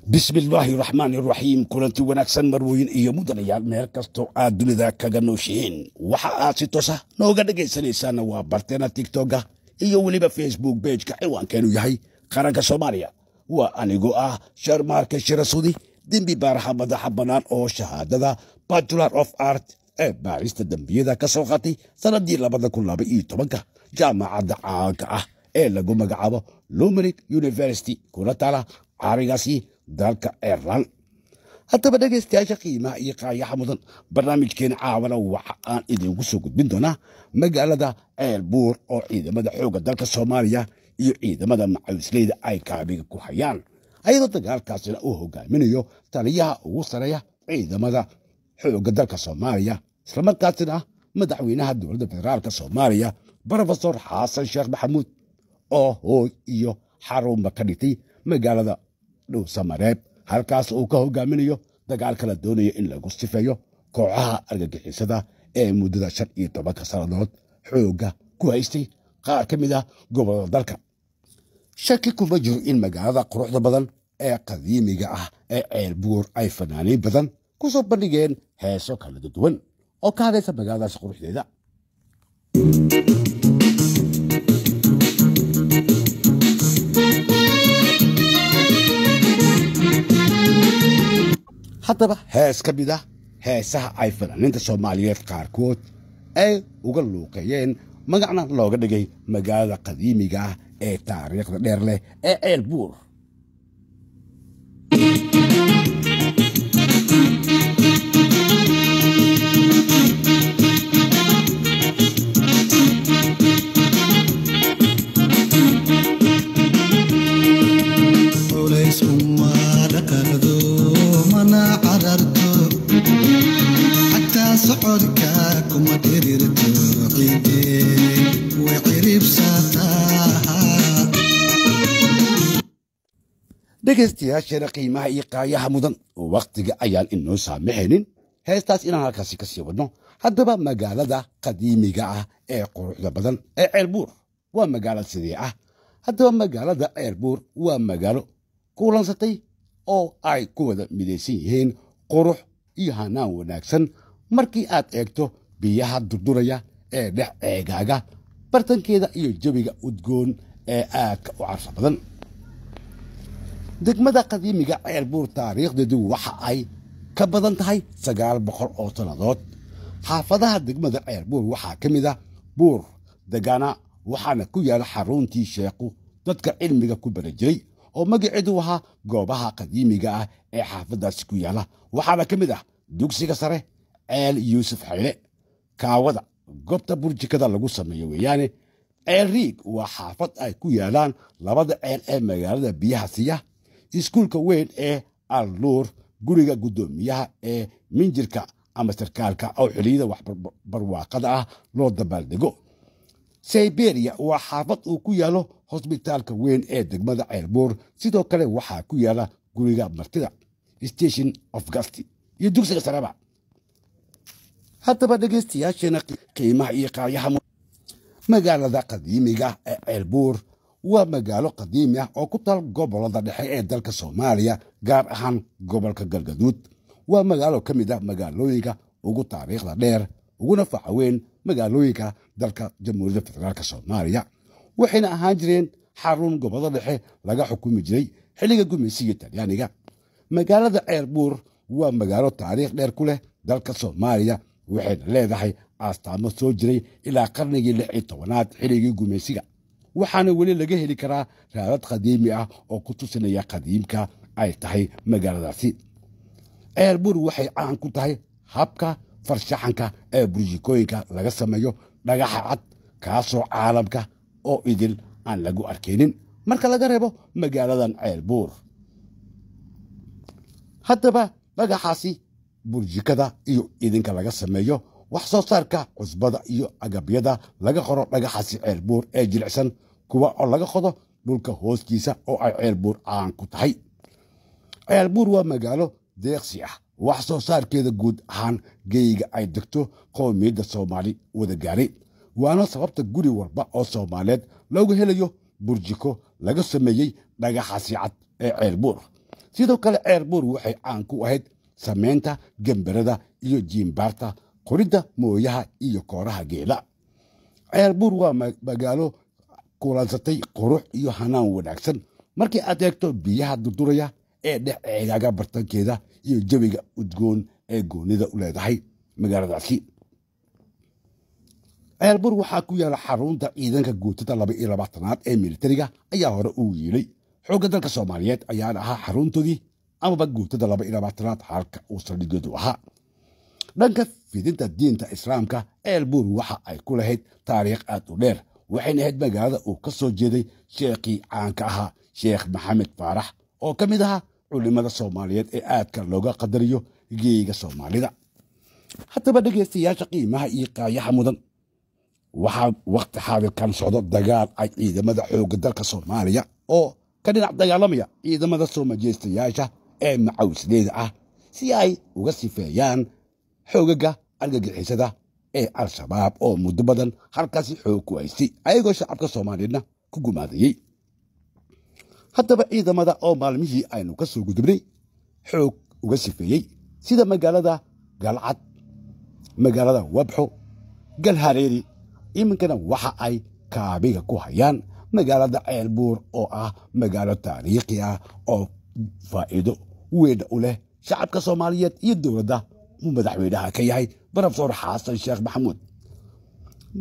بسم الله الرحمن الرحيم كلنتي وناكسن مروين iyo mudanayaal meel kasto aad dunida kaga nooshiin waxa aad si toos ah nooga dhageysanaysan waa barteena TikTok iyo waliba Facebook page-ka ciwaankeenu yahay qaranka Soomaaliya waa anigu Sharmarka Shirasudi dembi baaraha madaxa banaan oo shahaadada Bachelor of Art ee baarista dambiyada ka soo qaatay sanadii 2012 jaamacadda caanka ee lagu magacaabo Limerick University kuna taala carigaasi dalka Ireland haddaba dhageystayaasha qiimaha iyo qaayaha mudan barnaamijkeena caawana waxa aan idinku soo gudbin doonaa magaalada Ceelbuur oo ciidamada xoogga dalka Soomaaliya iyo ciidamada macawisleyda ay kaabiga ku hayaan ayadoo dagaalkaasina uu hogaaminayo taliyaha ugu sareeya ciidamada xoogga dalka Soomaaliya isla markaasina madaxweynaha dowladda federaalka Soomaaliya Professor Xasan Sheekh Maxamuud oo hooy iyo xarunba ka dhigtay magaalada Samareeb halkaas uu ka hogaaminayo dagaalka la doonayo in lagu sifeeyo kooxaha argagixisada ee muddada 15 sanadood xooga ku haystay qaar ka mid ah gobolada dalka shaki kuma jiro in magaalada quruxda badan ee qadiimiga ee Ceelbuur ay fanaaniin badan ku soo bandhigeen heeso kala duwan oo ka hadlaysa magaaladaas quruxdeeda haddaba hees ka mid ah heesaha ay fanaaniinta Soomaaliyeed qaarkood ay uga luuqeeyeen magacna looga dhigay magaalada qadiimiga ee taariikhda dheer leh ee Ceelbuur dhegeystayaasha qiimaha iyo qaayaha mudan waqtiga ayaan inoo saamaxaynin heestaas inaan halkaasi ka sii wadno haddaba magaalada qadiimiga ee quruxda badan ee Ceelbuur waa magaalo sidee haddaba magaalada Ceelbuur waa magaalo kuulansatay oo ay ku wada midaysan yihiin qurux iyo hanaan wanaagsan markii aad eegto biyaha durduraya ee dhex eegaaga bartankeeda iyo jawiga udgoon ee aadka u carfa badan degmada qadiimiga Ceelbuur taariikhdeedu waxa ay ka badan tahay 900 oo sanadood xaafadaha degmada Ceelbuur waxa ka mid ah buur degana waxaana ku yaala xaruntii sheekhu dadka cilmiga ku barajiray oo magaceedu ahaa goobaha qadiimiga ee xaafadaasi ku yaala waxaana ka mid ah dugsiga sare Ceel Yuusuf Xayle kaawada goobta burjikada lagu sameeyo weeyaane Ceel Riig waa xaafad ay ku yaalaan labada ceel ee magaalada biyaha siya iskuulka weyn ee Al-Nuur guriga gudoomiyaha ee Minjirka ama sarkaalka oo xiliyada wax barwaaqada loo dabaaldego Siberia waa xaafad uu ku yaalo hospitaalka weyn ee degmada Ceelbuur sidoo kale waxaa ku yaala guriga martida Station of Guest iyo dugsiga saraba haddaba dhegeystayaasha qiimaha iyo qaayaha magaalada qadiimiga ee Ceelbuur waa magaalo qadiimi oo ku taal gobolada dhexe ee dalka Soomaaliya gaar ahaan gobolka Galgaduud waa magaalo ka mid ah magaalooyinka ugu taariikhda dheer uguna facaweyn magaalooyinka dalka Jamhuuriyadda Federaalka Soomaaliya waxayna ahaan jireen xarun gobolada dhexe laga xukumi jiray xilliga gumeysiga Talyaaniga magaalada Ceelbuur waa magaalo taariikh dheer ku leh dalka Soomaaliya waxayna leedahay astaamo soo jiray ilaa qarnigii 16aad xilligii gumeysiga waxaana wali laga heli karaa raadad qadiimi oo ku tusinaya qadiimka ay tahay magaaladaasi Ceelbuur waxay caan ku tahay habka farshaxanka ee burjikooyinka laga sameeyo dhagaxa cad kaasoo caalamka oo idil aan lagu arkaynin marka laga reebo magaaladan Ceelbuur haddaba dhagaxaasi burjikada iyo idinka laga sameeyo wax soo saarka cusbada iyo agabyada laga qoro dhagaxaasi Ceelbuur ee jilicsan kuwa oo laga qodo dhulka hoostiisa oo ay Ceelbuur caan ku tahay Ceelbuur waa magaalo deeqsi wax soo saarkeeda guud ahaan geeyga ay degto qowmiyadda Soomaali wada gaaray waana sababta guri walba oo Soomaaliyeed loogu helayo burjiko laga sameeyay dhagaxaasi cad ee Ceelbuur sidoo kale ceelbuur waxay caan ku ahayd samaynta gambarada iyo jiimbaarta qoridda mooyaha iyo kooraha geela ceelbuur waa magaalo kulansatay qurux iyo hanaan wanaagsan markii aad eegto biyaha durduraya ee dhex ceegaaga bartankeeda iyo jawiga udgoon ee goonida u leedahay magaaladaasi ceelbuur waxaa ku yaala xarunta ciidanka guutada 22aad ee militariga ayaa hore uu yiilay xoogga dalka Soomaaliyeed ayaana ahaa xaruntoodii amaba guutada 22aad halka uu saldhigeedu ahaa dhanka fidinta diinta islaamka ceelbuur waxa ay ku lahayd taariikh aad u dheer waxayna ahayd magaalada uu ka soo jeeday sheekhii caanka ahaa sheekh maxamed faarax oo ka mid ahaa culimada Soomaaliyeed ee aadka looga qadariyo geeyga Soomaalida haddaba dhegeystayaasha qiimaha iyo qaayaha mudan waxaa waqti xaadirkan socdo dagaal ay ciidamada xoogga dalka Soomaaliya oo ka dhinac dagaalamaya ciidamada soo majeystayaasha ee macawisleeda ah si ay uga sifeeyaan xoogaga argagixisada ee al-shabaab oo muddo badan halkaasi xoog ku haystay ayagoo shacabka Soomaaliyeedna ku gumaadayay haddaba ciidamada oo maalmihii aynu ka soo gudubnay xoog uga sifeeyey sida magaalada Galcad magaalada Wabxo Galhareeri iminkana waxa ay kaabiga ku hayaan magaalada ceelbuur oo ah magaalo taariikhi ah oo faa'iido weyn u leh shacabka Soomaaliyeed iyo dowladda uu madaxweynaha ka yahay Professor Xasan Sheekh Maxamuud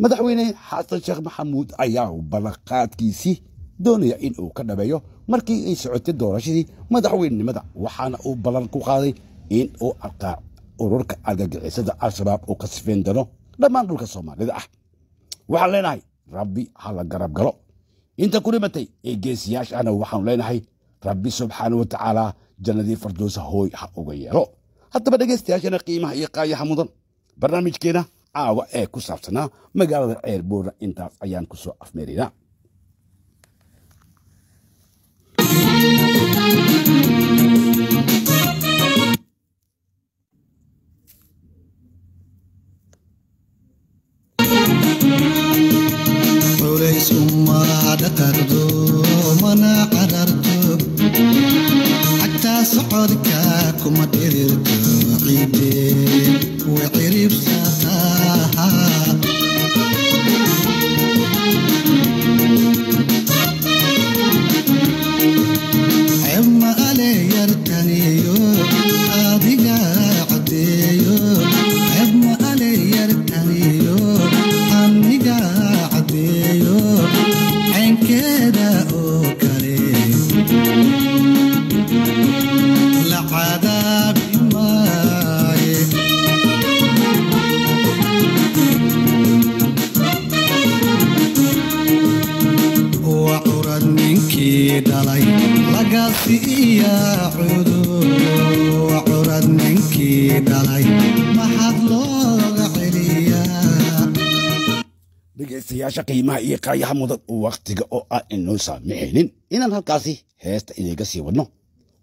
madaxweyne Xasan Sheekh Maxamuud ayaa balaqaadkiisii doonaya in uu ka dhabeeyo markii ay socotay doorashadii madaxweynenimada waxaana uu ballan ku qaaday in uu arkaa ururka argagixisada al-shabaab oo ka sifeyn doono dhammaan dhulka Soomaalida ah waxaan leenahay rabbi ha la garab galo inta ku dhimatay ee geesiyaashana waxaan leenahay rabbi subxaanahu wa tacaala jannadii firdawsa hooy ha uga yeelo haddaba dhegeystayaashana qiimaha iyo qaayaha mudan barnaamijkeena caawa ee ku saabsanaa magaalada ceelbuur intaas ayaan ku soo afmeeraynaa mana qadarto حتى صعدك كما ديرت عيدي وعريب ساتاها عما علي يرتنيو هاديقا عديو عما علي يرتنيو هانيقا عديو عين كده اوكالي لعذاب ماي وعرض منكي دلي لقاسي يا عدو وعرض منكي دلي ما حد لوغ عليا dhegeystayaasha qiimaha iyo qaayaha mudan waqtiga oo ah inuu saamixinin inaan halkaasi heesta idiga sii wadno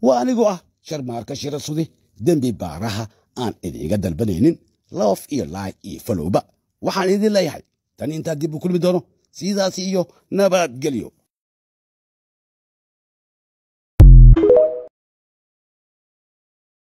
waa anigoo ah sharmaarka shira sudi dembi baaraha aan idiga dalbanaynin loof iyo like iyo followba waxaan idin leeyahay tan intaa dib u kulmi doono sidaas iyo nabadgelyo